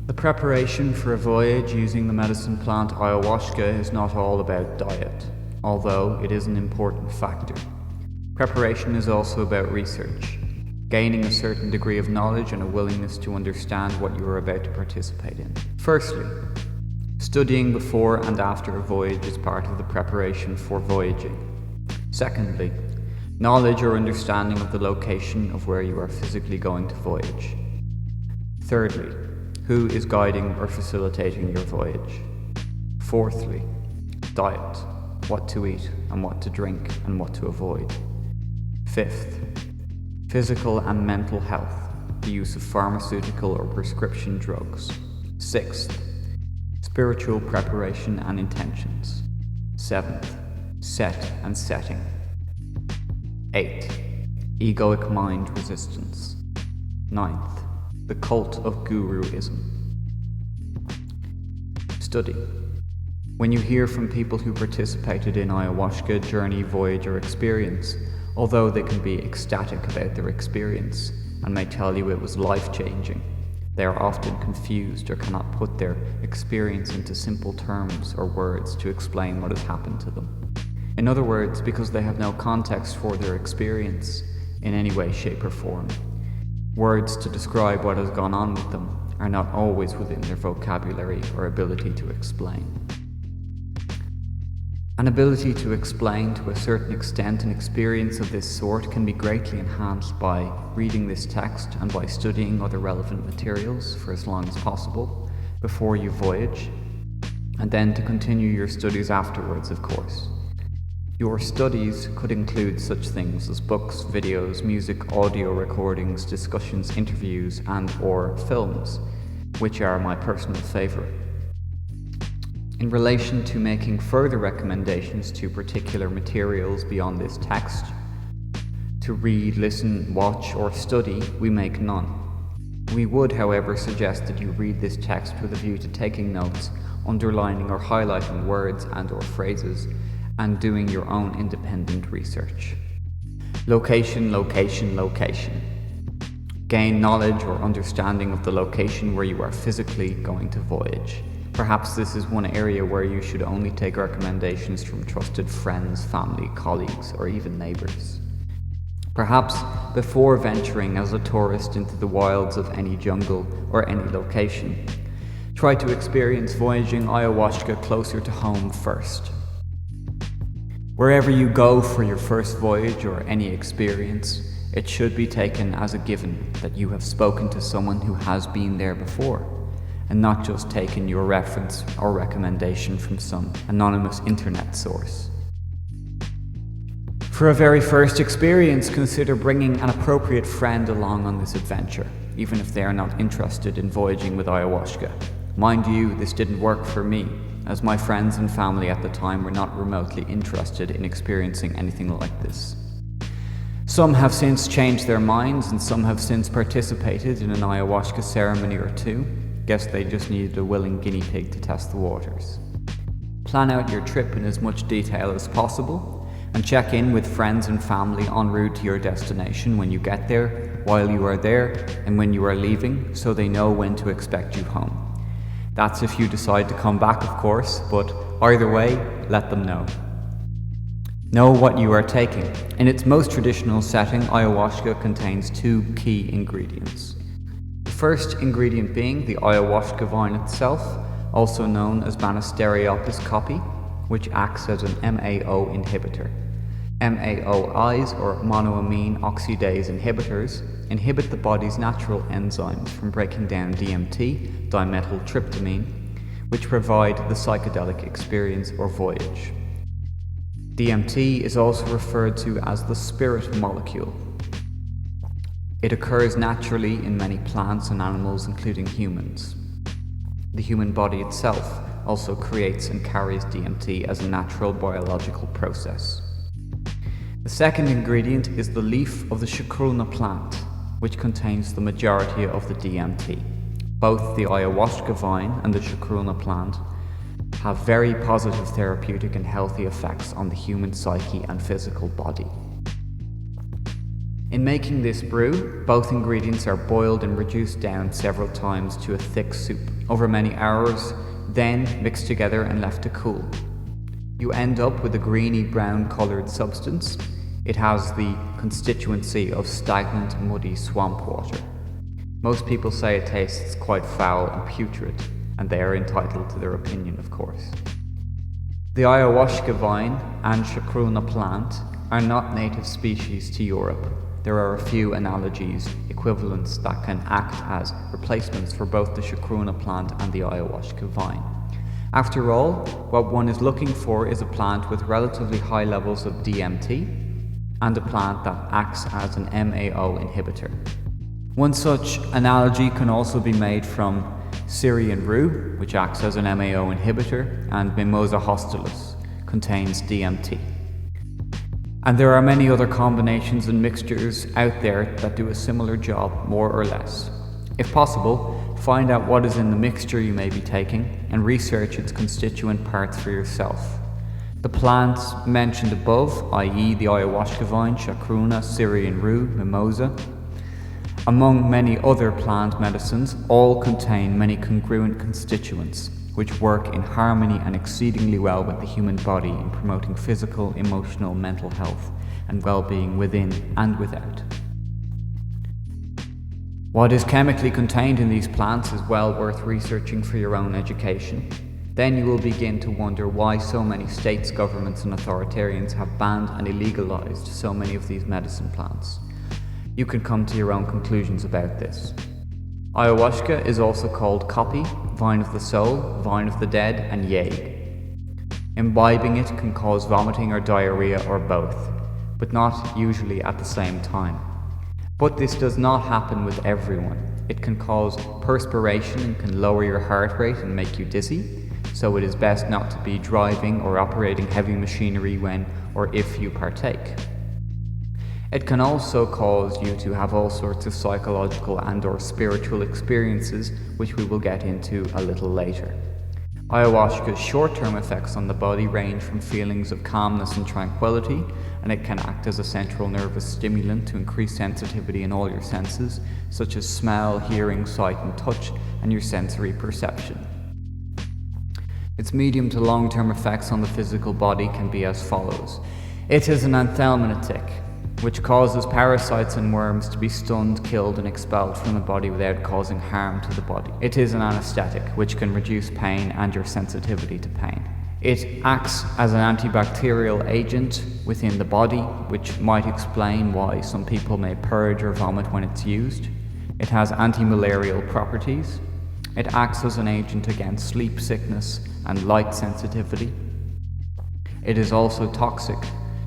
The preparation for a voyage using the medicine plant ayahuasca is not all about diet, although it is an important factor. Preparation is also about research, gaining a certain degree of knowledge and a willingness to understand what you are about to participate in. Firstly, studying before and after a voyage is part of the preparation for voyaging. Secondly, knowledge or understanding of the location of where you are physically going to voyage. Thirdly, who is guiding or facilitating your voyage. Fourthly, diet, what to eat and what to drink and what to avoid. Fifth, physical and mental health, the use of pharmaceutical or prescription drugs. Sixth, spiritual preparation and intentions. Seventh, set and setting. Eighth, egoic mind resistance. Ninth, the cult of guruism. Study. When you hear from people who participated in ayahuasca journey, voyage or experience, although they can be ecstatic about their experience and may tell you it was life-changing, they are often confused or cannot put their experience into simple terms or words to explain what has happened to them. In other words, because they have no context for their experience in any way, shape or form, words to describe what has gone on with them are not always within their vocabulary or ability to explain. An ability to explain to a certain extent an experience of this sort can be greatly enhanced by reading this text and by studying other relevant materials for as long as possible before you voyage, and then to continue your studies afterwards, of course. Your studies could include such things as books, videos, music, audio recordings, discussions, interviews, and/or films, which are my personal favourite. In relation to making further recommendations to particular materials beyond this text, to read, listen, watch, or study, we make none. We would, however, suggest that you read this text with a view to taking notes, underlining or highlighting words and/or phrases, and doing your own independent research. Location, location, location. Gain knowledge or understanding of the location where you are physically going to voyage. Perhaps this is one area where you should only take recommendations from trusted friends, family, colleagues, or even neighbours. Perhaps before venturing as a tourist into the wilds of any jungle or any location, try to experience voyaging ayahuasca closer to home first. Wherever you go for your first voyage or any experience, it should be taken as a given that you have spoken to someone who has been there before, and not just taken your reference or recommendation from some anonymous internet source. For a very first experience, consider bringing an appropriate friend along on this adventure, even if they are not interested in voyaging with ayahuasca. Mind you, this didn't work for me, as my friends and family at the time were not remotely interested in experiencing anything like this. Some have since changed their minds, and some have since participated in an ayahuasca ceremony or two. Guess they just needed a willing guinea pig to test the waters. Plan out your trip in as much detail as possible, and check in with friends and family en route to your destination when you get there, while you are there, and when you are leaving, so they know when to expect you home. That's if you decide to come back, of course, but either way, let them know. Know what you are taking. In its most traditional setting, ayahuasca contains two key ingredients. The first ingredient being the ayahuasca vine itself, also known as Banisteriopsis caapi, which acts as an MAO inhibitor. MAOIs, or monoamine oxidase inhibitors, inhibit the body's natural enzymes from breaking down DMT, dimethyltryptamine, which provide the psychedelic experience or voyage. DMT is also referred to as the spirit molecule. It occurs naturally in many plants and animals, including humans. The human body itself also creates and carries DMT as a natural biological process. The second ingredient is the leaf of the chacruna plant, which contains the majority of the DMT. Both the ayahuasca vine and the chacruna plant have very positive therapeutic and healthy effects on the human psyche and physical body. In making this brew, both ingredients are boiled and reduced down several times to a thick soup. over many hours, then mixed together and left to cool. You end up with a greeny brown coloured substance. It has the constituency of stagnant, muddy swamp water. Most people say it tastes quite foul and putrid, and they are entitled to their opinion, of course. The ayahuasca vine and chacruna plant are not native species to Europe. There are a few analogies, equivalents that can act as replacements for both the chacruna plant and the ayahuasca vine. After all, what one is looking for is a plant with relatively high levels of DMT and a plant that acts as an MAO inhibitor. One such analogy can also be made from Syrian rue, which acts as an MAO inhibitor, and Mimosa hostilis contains DMT. And there are many other combinations and mixtures out there that do a similar job, more or less. If possible, find out what is in the mixture you may be taking and research its constituent parts for yourself. The plants mentioned above, i.e. the ayahuasca vine, chacruna, Syrian rue, mimosa, among many other plant medicines, all contain many congruent constituents which work in harmony and exceedingly well with the human body in promoting physical, emotional, mental health and well-being within and without. What is chemically contained in these plants is well worth researching for your own education. Then you will begin to wonder why so many states, governments and authoritarians have banned and illegalized so many of these medicine plants. You can come to your own conclusions about this. Ayahuasca is also called Kopi, vine of the soul, vine of the dead, and Yag. Imbibing it can cause vomiting or diarrhea or both, but not usually at the same time. But this does not happen with everyone. It can cause perspiration and can lower your heart rate and make you dizzy, so it is best not to be driving or operating heavy machinery when or if you partake. It can also cause you to have all sorts of psychological and/or spiritual experiences, which we will get into a little later. Ayahuasca's short-term effects on the body range from feelings of calmness and tranquility, and it can act as a central nervous stimulant to increase sensitivity in all your senses, such as smell, hearing, sight and touch, and your sensory perception. Its medium to long-term effects on the physical body can be as follows. It is an anthelmintic, which causes parasites and worms to be stunned, killed and expelled from the body without causing harm to the body. It is an anesthetic, which can reduce pain and your sensitivity to pain. It acts as an antibacterial agent within the body, which might explain why some people may purge or vomit when it's used. It has anti-malarial properties. It acts as an agent against sleep sickness and light sensitivity. It is also toxic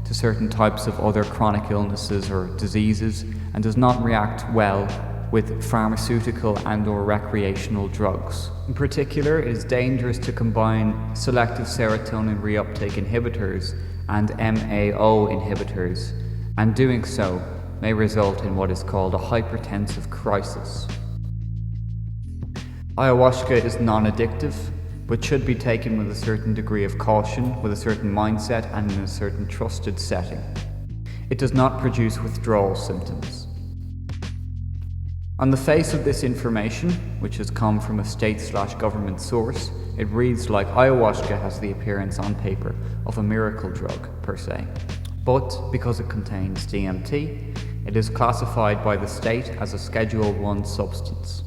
to certain types of other chronic illnesses or diseases and does not react well with pharmaceutical and/or recreational drugs. In particular, it is dangerous to combine selective serotonin reuptake inhibitors and MAO inhibitors, and doing so may result in what is called a hypertensive crisis. Ayahuasca is non-addictive, but should be taken with a certain degree of caution, with a certain mindset and in a certain trusted setting. It does not produce withdrawal symptoms. On the face of this information, which has come from a state/government source, it reads like ayahuasca has the appearance on paper of a miracle drug per se. But because it contains DMT, it is classified by the state as a Schedule I substance.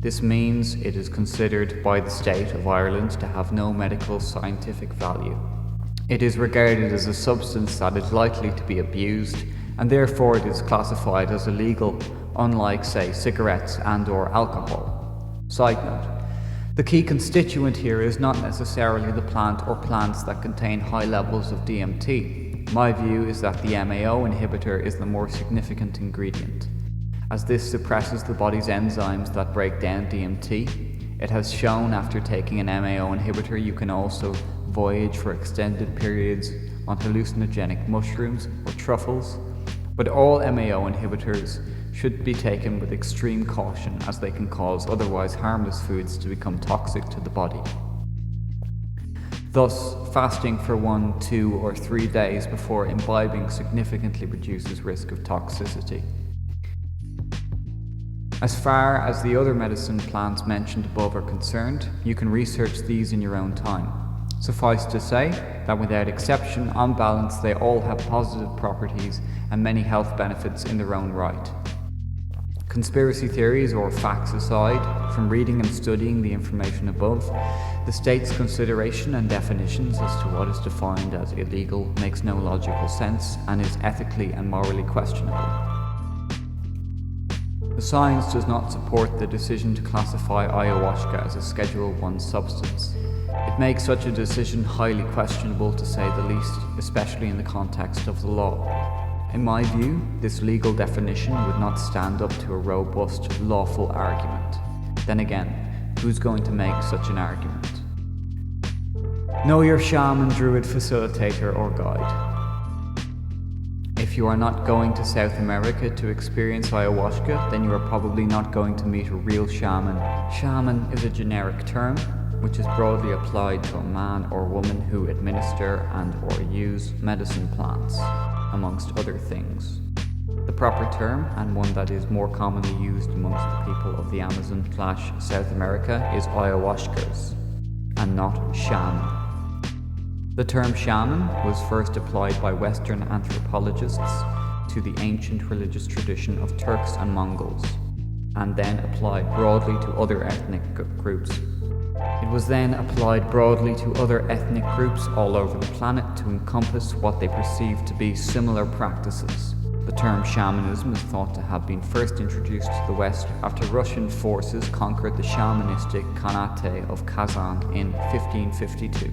This means it is considered by the state of Ireland to have no medical scientific value. It is regarded as a substance that is likely to be abused, and therefore it is classified as illegal, unlike, say, cigarettes and/or alcohol. Side note, the key constituent here is not necessarily the plant or plants that contain high levels of DMT. My view is that the MAO inhibitor is the more significant ingredient, as this suppresses the body's enzymes that break down DMT. It has shown after taking an MAO inhibitor you can also voyage for extended periods on hallucinogenic mushrooms or truffles, but all MAO inhibitors should be taken with extreme caution, as they can cause otherwise harmless foods to become toxic to the body. Thus, fasting for 1, 2 or 3 days before imbibing significantly reduces risk of toxicity. As far as the other medicine plants mentioned above are concerned, you can research these in your own time. Suffice to say that without exception, on balance, they all have positive properties and many health benefits in their own right. Conspiracy theories or facts aside, from reading and studying the information above, the state's consideration and definitions as to what is defined as illegal makes no logical sense and is ethically and morally questionable. The science does not support the decision to classify ayahuasca as a Schedule I substance. It makes such a decision highly questionable, to say the least, especially in the context of the law. In my view, this legal definition would not stand up to a robust, lawful argument. Then again, who's going to make such an argument? Know your shaman, druid, facilitator, or guide. If you are not going to South America to experience ayahuasca, then you are probably not going to meet a real shaman. Shaman is a generic term which is broadly applied to a man or woman who administer and or use medicine plants, amongst other things. The proper term, and one that is more commonly used amongst the people of the Amazon/South America, is ayahuascas, and not shaman. The term shaman was first applied by Western anthropologists to the ancient religious tradition of Turks and Mongols, and then applied broadly to other ethnic groups. It was then applied broadly to other ethnic groups all over the planet to encompass what they perceived to be similar practices. The term shamanism is thought to have been first introduced to the West after Russian forces conquered the shamanistic Khanate of Kazan in 1552.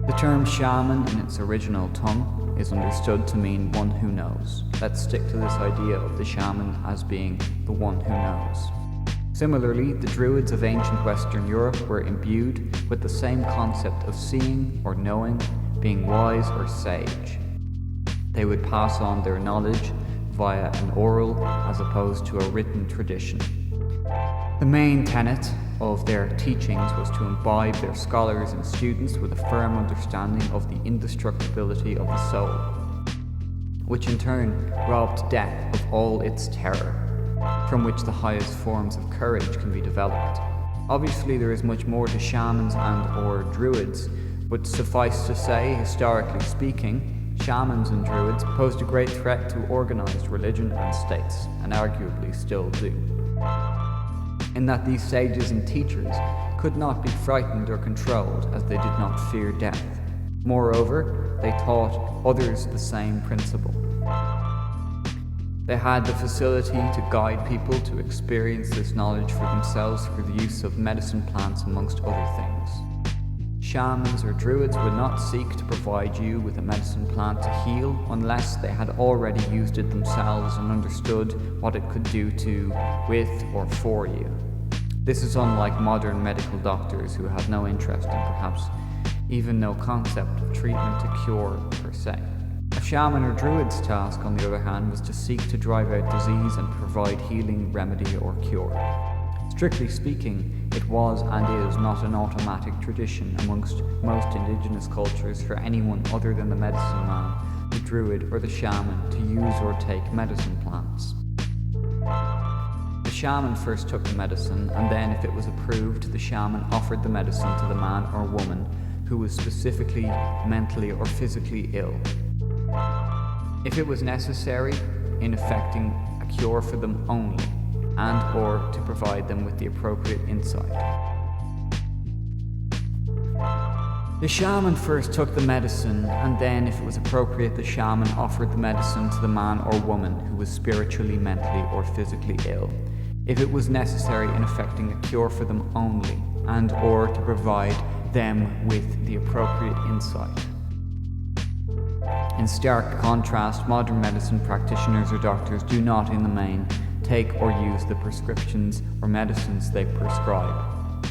The term shaman in its original tongue is understood to mean one who knows. Let's stick to this idea of the shaman as being the one who knows. Similarly, the Druids of ancient Western Europe were imbued with the same concept of seeing or knowing, being wise or sage. They would pass on their knowledge via an oral as opposed to a written tradition. The main tenet of their teachings was to imbibe their scholars and students with a firm understanding of the indestructibility of the soul, which in turn robbed death of all its terror, from which the highest forms of courage can be developed. Obviously, there is much more to shamans and or druids, but suffice to say, historically speaking, shamans and druids posed a great threat to organized religion and states, and arguably still do, in that these sages and teachers could not be frightened or controlled, as they did not fear death. Moreover, they taught others the same principle. They had the facility to guide people to experience this knowledge for themselves through the use of medicine plants, amongst other things. Shamans or druids would not seek to provide you with a medicine plant to heal unless they had already used it themselves and understood what it could do to, with, or for you. This is unlike modern medical doctors who have no interest and perhaps even no concept of treatment to cure per se. A shaman or druid's task, on the other hand, was to seek to drive out disease and provide healing, remedy, or cure. Strictly speaking, it was and is not an automatic tradition amongst most indigenous cultures for anyone other than the medicine man, the druid, or the shaman to use or take medicine plants. The shaman first took the medicine, and then, if it was approved, the shaman offered the medicine to the man or woman who was specifically mentally or physically ill. If it was necessary, in effecting a cure for them only, and or to provide them with the appropriate insight. The shaman first took the medicine, and then, if it was appropriate, the shaman offered the medicine to the man or woman who was spiritually, mentally, or physically ill, if it was necessary in effecting a cure for them only, and or to provide them with the appropriate insight. In stark contrast, modern medicine practitioners or doctors do not, in the main, take or use the prescriptions or medicines they prescribe.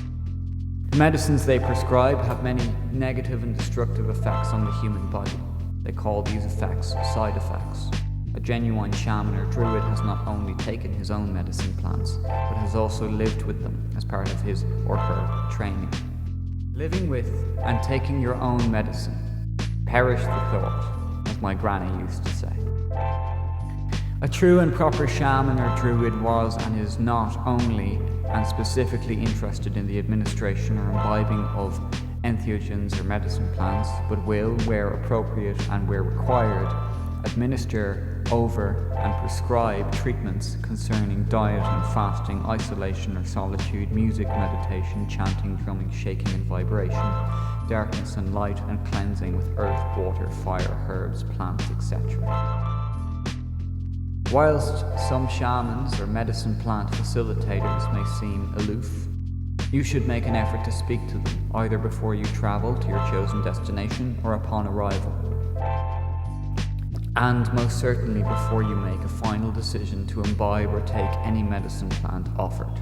The medicines they prescribe have many negative and destructive effects on the human body. They call these effects side effects. A genuine shaman or druid has not only taken his own medicine plants, but has also lived with them as part of his or her training. Living with and taking your own medicine. Perish the thought, as my granny used to say. A true and proper shaman or druid was and is not only and specifically interested in the administration or imbibing of entheogens or medicine plants, but will, where appropriate and where required, administer over and prescribe treatments concerning diet and fasting, isolation or solitude, music, meditation, chanting, drumming, shaking and vibration, darkness and light, and cleansing with earth, water, fire, herbs, plants, etc. Whilst some shamans or medicine plant facilitators may seem aloof, you should make an effort to speak to them, either before you travel to your chosen destination or upon arrival. And most certainly before you make a final decision to imbibe or take any medicine plant offered,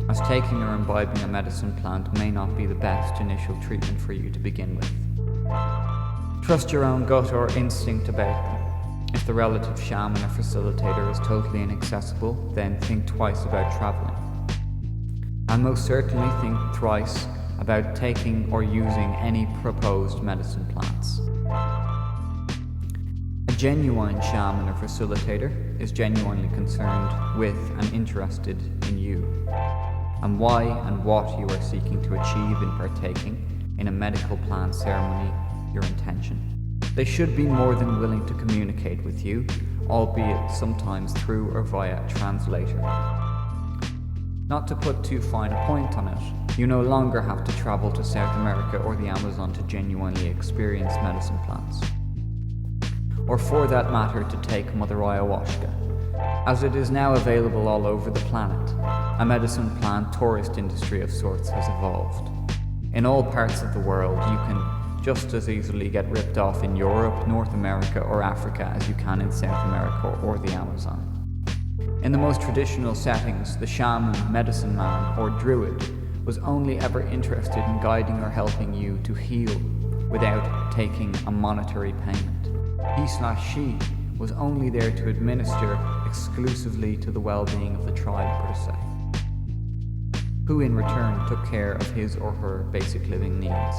as taking or imbibing a medicine plant may not be the best initial treatment for you to begin with. Trust your own gut or instinct about them. If the relative shaman or facilitator is totally inaccessible, then think twice about traveling. And most certainly think thrice about taking or using any proposed medicine plants. A genuine shaman or facilitator is genuinely concerned with and interested in you, and why and what you are seeking to achieve in partaking in a medical plant ceremony, your intention. They should be more than willing to communicate with you, albeit sometimes through or via a translator. Not to put too fine a point on it, you no longer have to travel to South America or the Amazon to genuinely experience medicine plants. Or for that matter to take Mother Ayahuasca, as it is now available all over the planet. A medicine plant tourist industry of sorts has evolved. In all parts of the world you can just as easily get ripped off in Europe, North America or Africa as you can in South America or the Amazon. In the most traditional settings, the shaman, medicine man or druid was only ever interested in guiding or helping you to heal without taking a monetary payment. He/she was only there to administer exclusively to the well-being of the tribe per se, who in return took care of his or her basic living needs.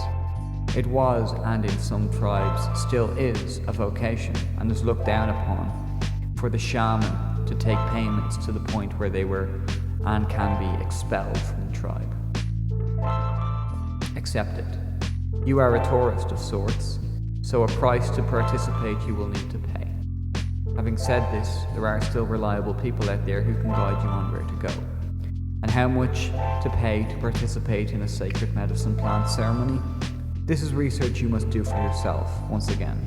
It was, and in some tribes still is, a vocation and is looked down upon for the shaman to take payments to the point where they were and can be expelled from the tribe. Accept it. You are a tourist of sorts, so a price to participate you will need to pay. Having said this, there are still reliable people out there who can guide you on where to go. And how much to pay to participate in a sacred medicine plant ceremony? This is research you must do for yourself, once again.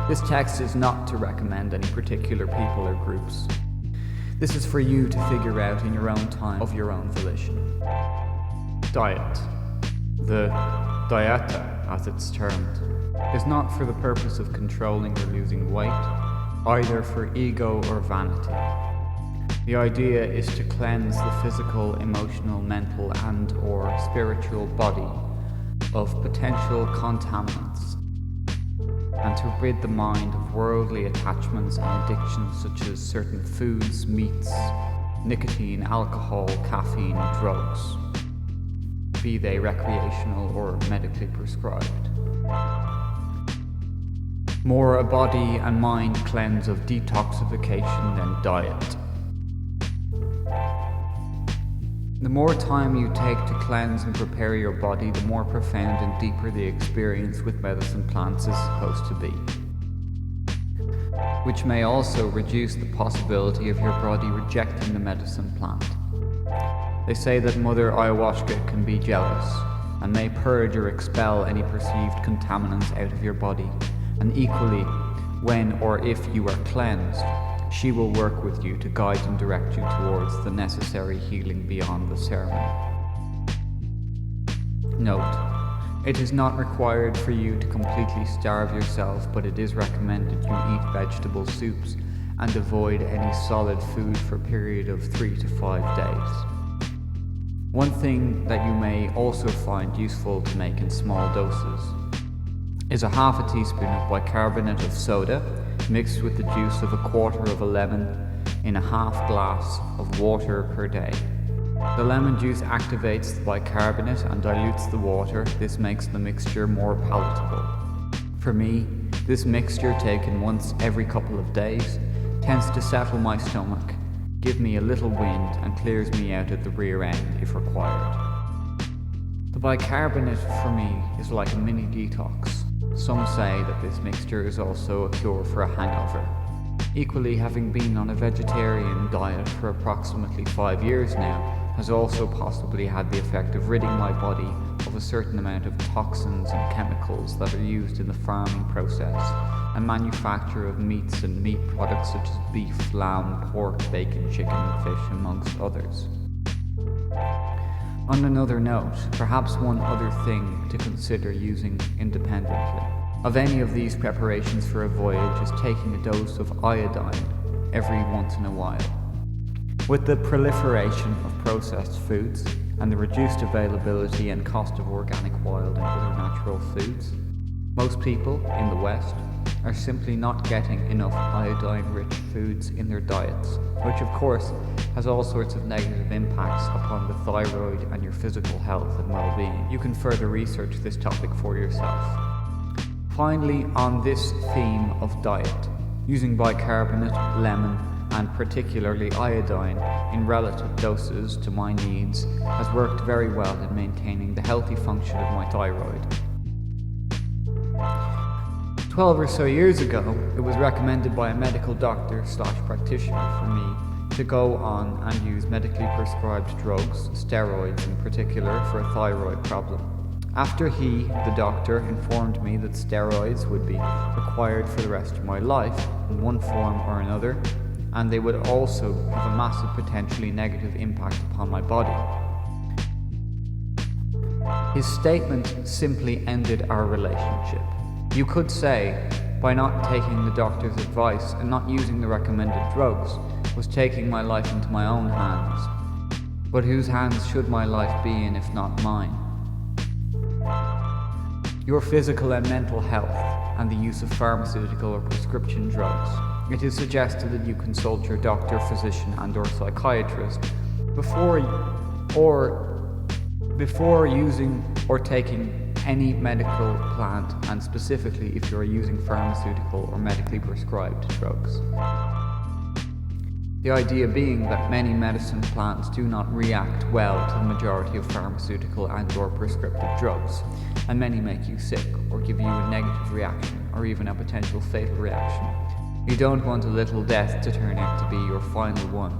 This text is not to recommend any particular people or groups. This is for you to figure out in your own time, of your own volition. Diet. The dieta, as it's termed, is not for the purpose of controlling or losing weight, either for ego or vanity. The idea is to cleanse the physical, emotional, mental and/or spiritual body of potential contaminants, and to rid the mind of worldly attachments and addictions such as certain foods, meats, nicotine, alcohol, caffeine, and drugs, be they recreational or medically prescribed. More a body and mind cleanse of detoxification than diet. The more time you take to cleanse and prepare your body, the more profound and deeper the experience with medicine plants is supposed to be, which may also reduce the possibility of your body rejecting the medicine plant. They say that Mother Ayahuasca can be jealous and may purge or expel any perceived contaminants out of your body, and equally, when or if you are cleansed, she will work with you to guide and direct you towards the necessary healing beyond the ceremony. Note, it is not required for you to completely starve yourself, but it is recommended you eat vegetable soups and avoid any solid food for a period of 3 to 5 days. One thing that you may also find useful to make in small doses is a half a teaspoon of bicarbonate of soda mixed with the juice of a quarter of a lemon in a half glass of water per day. The lemon juice activates the bicarbonate and dilutes the water. This makes the mixture more palatable. For me, this mixture taken once every couple of days tends to settle my stomach, give me a little wind, and clears me out at the rear end if required. The bicarbonate for me is like a mini detox. Some say that this mixture is also a cure for a hangover. Equally, having been on a vegetarian diet for approximately 5 years now has also possibly had the effect of ridding my body of a certain amount of toxins and chemicals that are used in the farming process and manufacture of meats and meat products such as beef, lamb, pork, bacon, chicken and fish, amongst others. On another note, perhaps one other thing to consider using independently of any of these preparations for a voyage is taking a dose of iodine every once in a while. With the proliferation of processed foods and the reduced availability and cost of organic, wild and other natural foods, most people in the West are simply not getting enough iodine-rich foods in their diets, which of course has all sorts of negative impacts upon the thyroid and your physical health and well-being. You can further research this topic for yourself. Finally, on this theme of diet, using bicarbonate, lemon, and particularly iodine in relative doses to my needs has worked very well in maintaining the healthy function of my thyroid. 12 or so years ago, it was recommended by a medical doctor/practitioner for me to go on and use medically prescribed drugs, steroids in particular, for a thyroid problem. After he, the doctor, informed me that steroids would be required for the rest of my life in one form or another, and they would also have a massive potentially negative impact upon my body. His statement simply ended our relationship. You could say, by not taking the doctor's advice and not using the recommended drugs, was taking my life into my own hands. But whose hands should my life be in if not mine? Your physical and mental health and the use of pharmaceutical or prescription drugs. It is suggested that you consult your doctor, physician and or psychiatrist before using or taking any medical plant, and specifically if you are using pharmaceutical or medically prescribed drugs. The idea being that many medicine plants do not react well to the majority of pharmaceutical and or prescriptive drugs, and many make you sick or give you a negative reaction or even a potential fatal reaction. You don't want a little death to turn out to be your final one.